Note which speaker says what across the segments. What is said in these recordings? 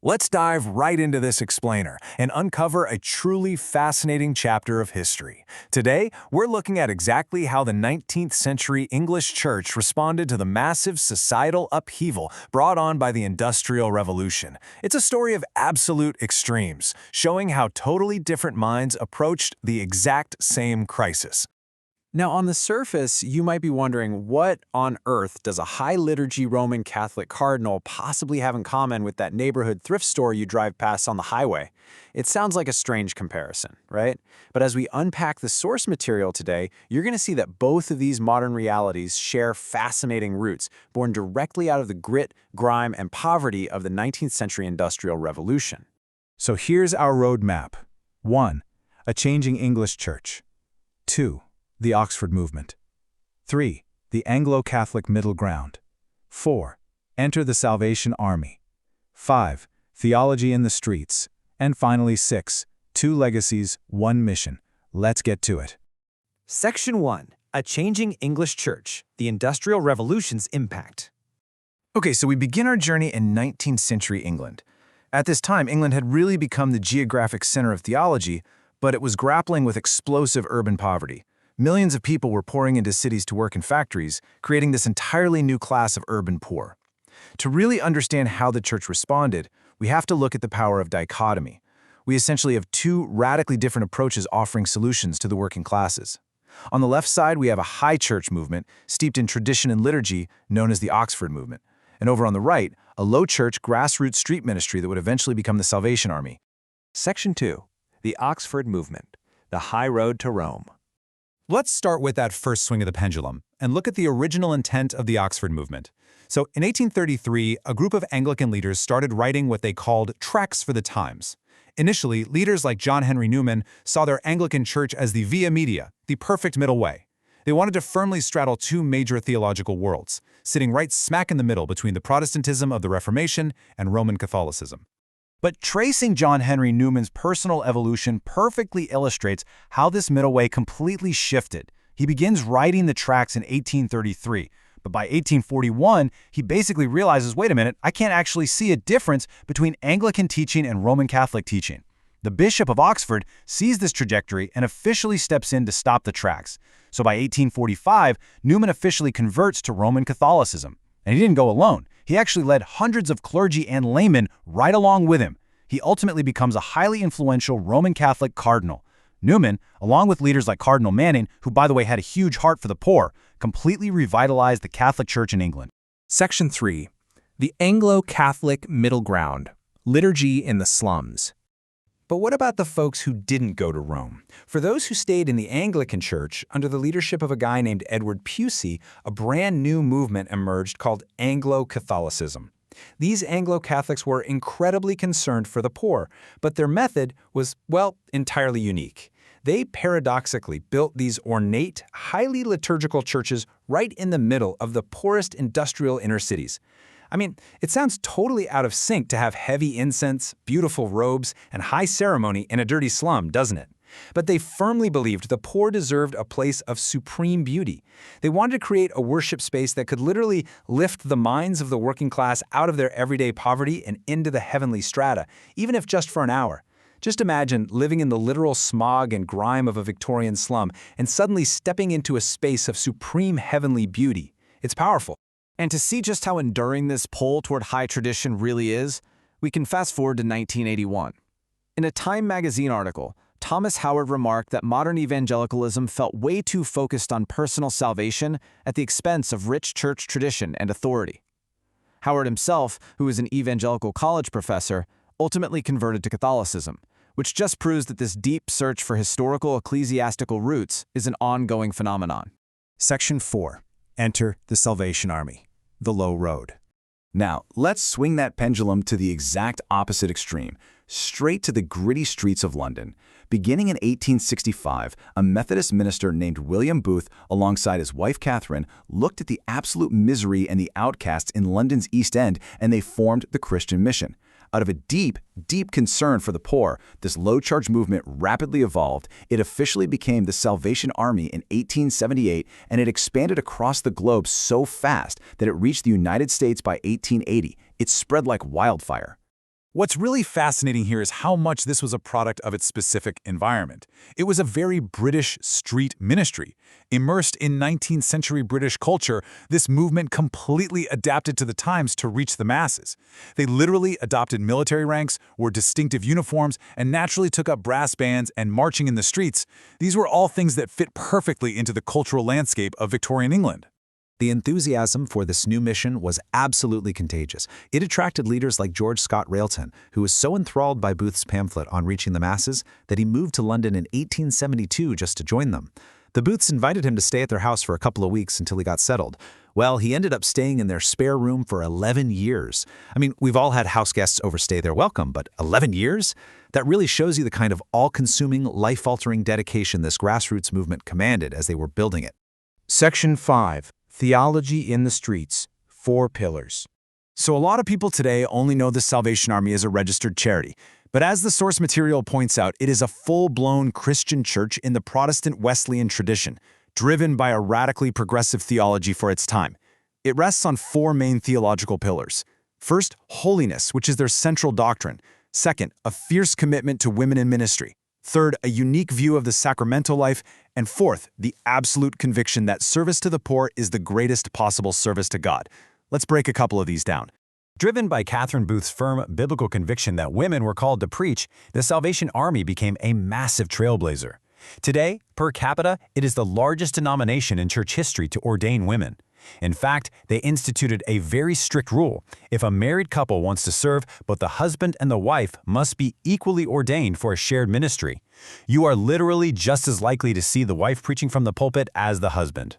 Speaker 1: Let's dive right into this explainer and uncover a truly fascinating chapter of history. Today, we're looking at exactly how the 19th century English church responded to the massive societal upheaval brought on by the Industrial Revolution. It's a story of absolute extremes, showing how totally different minds approached the exact same crisis.
Speaker 2: Now, on the surface, you might be wondering, what on earth does a high liturgy Roman Catholic cardinal possibly have in common with that neighborhood thrift store you drive past on the highway? It sounds like a strange comparison, right? But as we unpack the source material today, you're going to see that both of these modern realities share fascinating roots, born directly out of the grit, grime, and poverty of the 19th century Industrial Revolution.
Speaker 1: So here's our roadmap. 1. A changing English church. 2. The Oxford Movement. 3. The Anglo-Catholic Middle Ground. 4. Enter the Salvation Army. 5. Theology in the Streets. And finally 6. 2 Legacies, 1 Mission. Let's get to it.
Speaker 3: Section 1. A Changing English Church, the Industrial Revolution's Impact.
Speaker 1: Okay, so we begin our journey in 19th century England. At this time, England had really become the geographic center of theology, but it was grappling with explosive urban poverty. Millions of people were pouring into cities to work in factories, creating this entirely new class of urban poor. To really understand how the church responded, we have to look at the power of dichotomy. We essentially have 2 radically different approaches offering solutions to the working classes. On the left side, we have a high church movement steeped in tradition and liturgy known as the Oxford Movement. And over on the right, a low church grassroots street ministry that would eventually become the Salvation Army.
Speaker 3: Section 2. The Oxford Movement, the High Road to Rome.
Speaker 4: Let's start with that first swing of the pendulum and look at the original intent of the Oxford movement. So in 1833, a group of Anglican leaders started writing what they called tracts for the times. Initially, leaders like John Henry Newman saw their Anglican church as the via media, the perfect middle way. They wanted to firmly straddle 2 major theological worlds, sitting right smack in the middle between the Protestantism of the Reformation and Roman Catholicism. But tracing John Henry Newman's personal evolution perfectly illustrates how this middle way completely shifted. He begins writing the tracts in 1833, but by 1841, he basically realizes, wait a minute, I can't actually see a difference between Anglican teaching and Roman Catholic teaching. The Bishop of Oxford sees this trajectory and officially steps in to stop the tracts. So by 1845, Newman officially converts to Roman Catholicism. And he didn't go alone. He actually led hundreds of clergy and laymen right along with him. He ultimately becomes a highly influential Roman Catholic cardinal. Newman, along with leaders like Cardinal Manning, who by the way had a huge heart for the poor, completely revitalized the Catholic Church in England.
Speaker 5: Section 3. The Anglo-Catholic Middle Ground, Liturgy in the Slums.
Speaker 2: But what about the folks who didn't go to Rome? For those who stayed in the Anglican Church, under the leadership of a guy named Edward Pusey, a brand new movement emerged called Anglo-Catholicism. These Anglo-Catholics were incredibly concerned for the poor, but their method was, well, entirely unique. They paradoxically built these ornate, highly liturgical churches right in the middle of the poorest industrial inner cities. I mean, it sounds totally out of sync to have heavy incense, beautiful robes, and high ceremony in a dirty slum, doesn't it? But they firmly believed the poor deserved a place of supreme beauty. They wanted to create a worship space that could literally lift the minds of the working class out of their everyday poverty and into the heavenly strata, even if just for an hour. Just imagine living in the literal smog and grime of a Victorian slum and suddenly stepping into a space of supreme heavenly beauty. It's powerful.
Speaker 3: And to see just how enduring this pull toward high tradition really is, we can fast forward to 1981. In a Time magazine article, Thomas Howard remarked that modern evangelicalism felt way too focused on personal salvation at the expense of rich church tradition and authority. Howard himself, who was an evangelical college professor, ultimately converted to Catholicism, which just proves that this deep search for historical ecclesiastical roots is an ongoing phenomenon.
Speaker 1: Section 4. Enter the Salvation Army, the low road. Now, let's swing that pendulum to the exact opposite extreme, straight to the gritty streets of London. Beginning in 1865, a Methodist minister named William Booth, alongside his wife Catherine, looked at the absolute misery and the outcasts in London's East End, and they formed the Christian Mission. Out of a deep, deep concern for the poor, this low-charge movement rapidly evolved. It officially became the Salvation Army in 1878, and it expanded across the globe so fast that it reached the United States by 1880. It spread like wildfire.
Speaker 4: What's really fascinating here is how much this was a product of its specific environment. It was a very British street ministry. Immersed in 19th century British culture, this movement completely adapted to the times to reach the masses. They literally adopted military ranks, wore distinctive uniforms, and naturally took up brass bands and marching in the streets. These were all things that fit perfectly into the cultural landscape of Victorian England.
Speaker 2: The enthusiasm for this new mission was absolutely contagious. It attracted leaders like George Scott Railton, who was so enthralled by Booth's pamphlet on reaching the masses that he moved to London in 1872 just to join them. The Booths invited him to stay at their house for a couple of weeks until he got settled. Well, he ended up staying in their spare room for 11 years. I mean, we've all had house guests overstay their welcome, but 11 years? That really shows you the kind of all-consuming, life-altering dedication this grassroots movement commanded as they were building it.
Speaker 5: Section 5. Theology in the Streets. 4 Pillars.
Speaker 1: So a lot of people today only know the Salvation Army as a registered charity. But as the source material points out, it is a full-blown Christian church in the Protestant Wesleyan tradition, driven by a radically progressive theology for its time. It rests on 4 main theological pillars. First, holiness, which is their central doctrine. Second, a fierce commitment to women in ministry. Third, a unique view of the sacramental life. And fourth, the absolute conviction that service to the poor is the greatest possible service to God. Let's break a couple of these down.
Speaker 4: Driven by Catherine Booth's firm biblical conviction that women were called to preach, the Salvation Army became a massive trailblazer. Today, per capita, it is the largest denomination in church history to ordain women. In fact, they instituted a very strict rule. If a married couple wants to serve, both the husband and the wife must be equally ordained for a shared ministry. You are literally just as likely to see the wife preaching from the pulpit as the husband.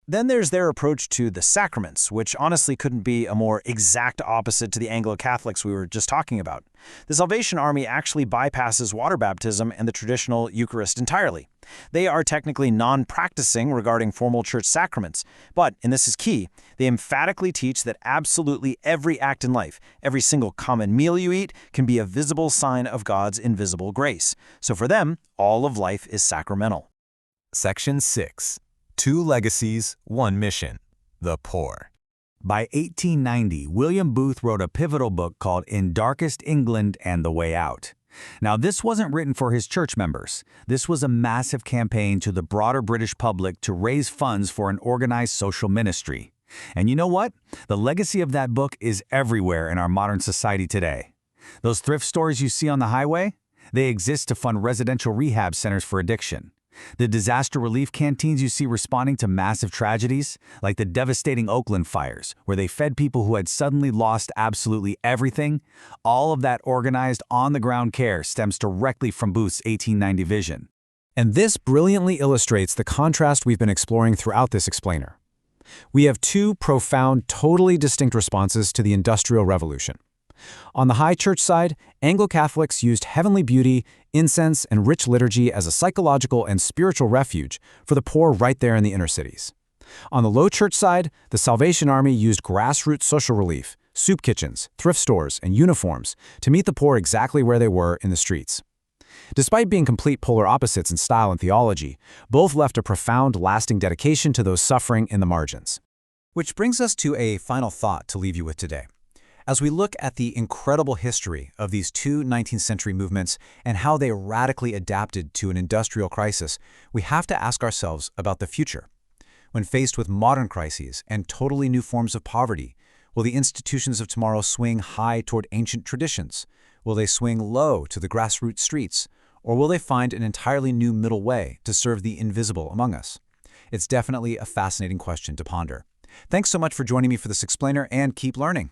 Speaker 3: Then there's their approach to the sacraments, which honestly couldn't be a more exact opposite to the Anglo-Catholics we were just talking about. The Salvation Army actually bypasses water baptism and the traditional Eucharist entirely. They are technically non-practicing regarding formal church sacraments, but, and this is key, they emphatically teach that absolutely every act in life, every single common meal you eat, can be a visible sign of God's invisible grace. So for them, all of life is sacramental.
Speaker 4: Section 6. 2 legacies, 1 mission. The poor.
Speaker 2: By 1890, William Booth wrote a pivotal book called In Darkest England and the Way Out. Now, this wasn't written for his church members. This was a massive campaign to the broader British public to raise funds for an organized social ministry. And you know what? The legacy of that book is everywhere in our modern society today. Those thrift stores you see on the highway? They exist to fund residential rehab centers for addiction. The disaster relief canteens you see responding to massive tragedies, like the devastating Oakland fires, where they fed people who had suddenly lost absolutely everything, all of that organized on-the-ground care stems directly from Booth's 1890 vision.
Speaker 5: And this brilliantly illustrates the contrast we've been exploring throughout this explainer. We have 2 profound, totally distinct responses to the Industrial Revolution. On the high church side, Anglo-Catholics used heavenly beauty, incense, and rich liturgy as a psychological and spiritual refuge for the poor right there in the inner cities. On the low church side, the Salvation Army used grassroots social relief, soup kitchens, thrift stores, and uniforms to meet the poor exactly where they were in the streets. Despite being complete polar opposites in style and theology, both left a profound, lasting dedication to those suffering in the margins.
Speaker 2: Which brings us to a final thought to leave you with today. As we look at the incredible history of these 2 19th century movements and how they radically adapted to an industrial crisis, we have to ask ourselves about the future. When faced with modern crises and totally new forms of poverty, will the institutions of tomorrow swing high toward ancient traditions? Will they swing low to the grassroots streets? Or will they find an entirely new middle way to serve the invisible among us? It's definitely a fascinating question to ponder. Thanks so much for joining me for this explainer, and keep learning.